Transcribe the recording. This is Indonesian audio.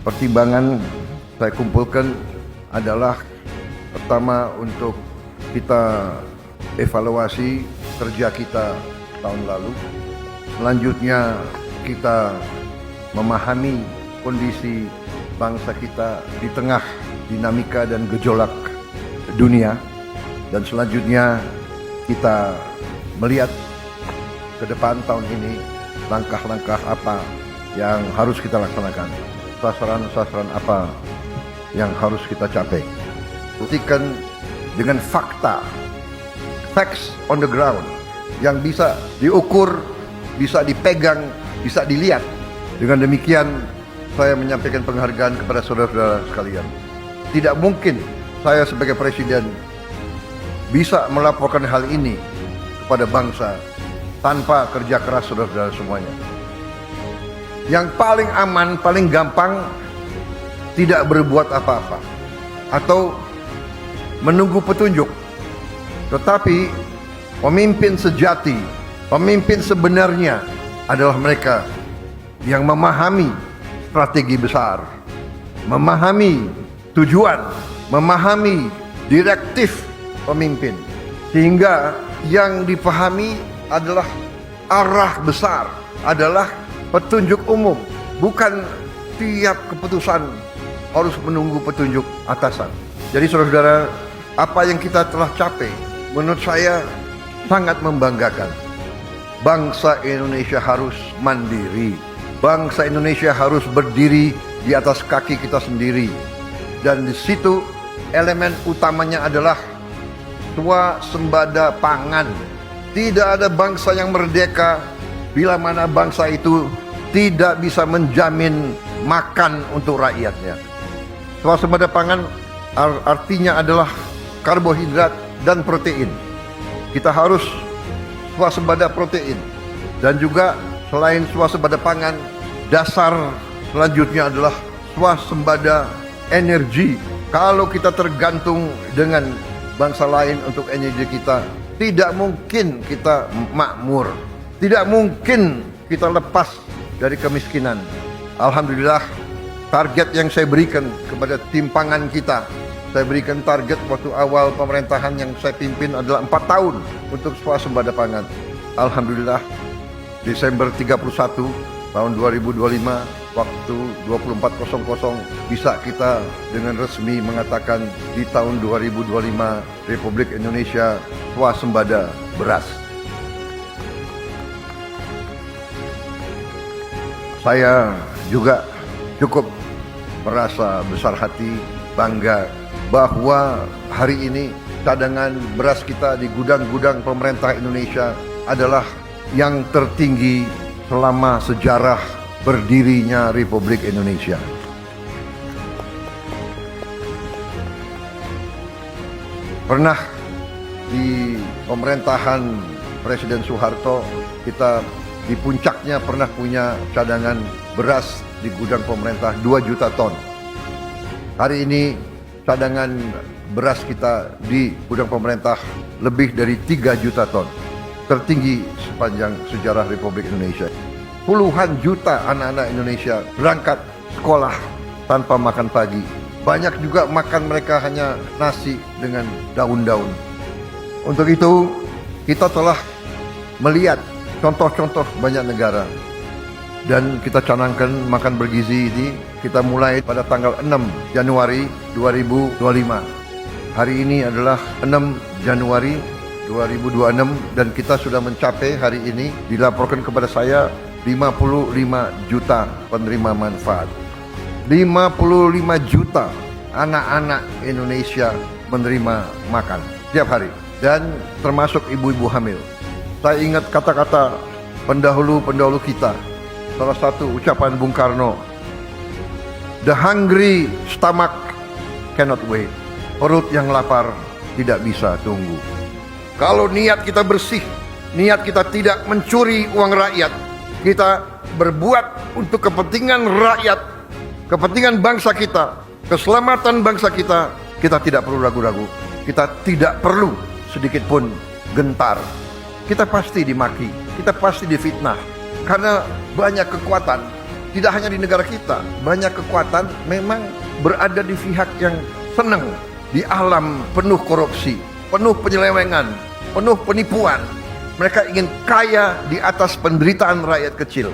pertimbangan saya kumpulkan adalah pertama untuk kita evaluasi kerja kita tahun lalu. Selanjutnya kita memahami kondisi bangsa kita di tengah dinamika dan gejolak dunia. Dan selanjutnya kita melihat ke depan tahun ini langkah-langkah apa yang harus kita laksanakan, sasaran-sasaran apa yang harus kita capai. Buktikan dengan fakta, facts on the ground yang bisa diukur, bisa dipegang, bisa dilihat. Dengan demikian saya menyampaikan penghargaan kepada saudara-saudara sekalian. Tidak mungkin saya sebagai presiden bisa melaporkan hal ini kepada bangsa tanpa kerja keras saudara-saudara semuanya. Yang paling aman, paling gampang, tidak berbuat apa-apa atau menunggu petunjuk. Tetapi pemimpin sejati, pemimpin sebenarnya adalah mereka yang memahami strategi besar, memahami tujuan, memahami direktif pemimpin, sehingga yang dipahami adalah arah besar, adalah petunjuk umum, bukan tiap keputusan harus menunggu petunjuk atasan. Jadi saudara-saudara, apa yang kita telah capai menurut saya sangat membanggakan. Bangsa Indonesia harus mandiri. Bangsa Indonesia harus berdiri di atas kaki kita sendiri. Dan di situ elemen utamanya adalah swasembada pangan. Tidak ada bangsa yang merdeka bila mana bangsa itu tidak bisa menjamin makan untuk rakyatnya. Swasembada pangan artinya adalah karbohidrat dan protein. Kita harus swasembada protein. Dan juga selain swasembada pangan, dasar selanjutnya adalah swasembada energi. Kalau kita tergantung dengan bangsa lain untuk energi kita, tidak mungkin kita makmur. Tidak mungkin kita lepas dari kemiskinan. Alhamdulillah, target yang saya berikan kepada timpangan kita, saya berikan target waktu awal pemerintahan yang saya pimpin adalah 4 tahun untuk swasembada pangan. Alhamdulillah, Desember 31 tahun 2025, waktu 24.00 bisa kita dengan resmi mengatakan di tahun 2025 Republik Indonesia swasembada beras. Saya juga cukup merasa besar hati, bangga bahwa hari ini cadangan beras kita di gudang-gudang pemerintah Indonesia adalah yang tertinggi selama sejarah berdirinya Republik Indonesia. Pernah di pemerintahan Presiden Soeharto, kita di puncaknya pernah punya cadangan beras di gudang pemerintah 2 juta ton. Hari ini cadangan beras kita di gudang pemerintah lebih dari 3 juta ton. Tertinggi sepanjang sejarah Republik Indonesia. Puluhan juta anak-anak Indonesia berangkat sekolah tanpa makan pagi. Banyak juga makan mereka hanya nasi dengan daun-daun. Untuk itu kita telah melihat contoh-contoh banyak negara. Dan kita canangkan makan bergizi ini kita mulai pada tanggal 6 Januari 2025. Hari ini adalah 6 Januari 2026 dan kita sudah mencapai hari ini dilaporkan kepada saya 55 juta penerima manfaat. 55 juta anak-anak Indonesia menerima makan setiap hari dan termasuk ibu-ibu hamil. Saya ingat kata-kata pendahulu-pendahulu kita. Salah satu ucapan Bung Karno, "The hungry stomach cannot wait." Perut yang lapar tidak bisa tunggu. Kalau niat kita bersih, niat kita tidak mencuri uang rakyat, kita berbuat untuk kepentingan rakyat, kepentingan bangsa kita, keselamatan bangsa kita, kita tidak perlu ragu-ragu. Kita tidak perlu sedikit pun gentar. Kita pasti dimaki, kita pasti difitnah. Karena banyak kekuatan tidak hanya di negara kita, banyak kekuatan memang berada di pihak yang senang di alam penuh korupsi, penuh penyelewengan, penuh penipuan. Mereka ingin kaya di atas penderitaan rakyat kecil.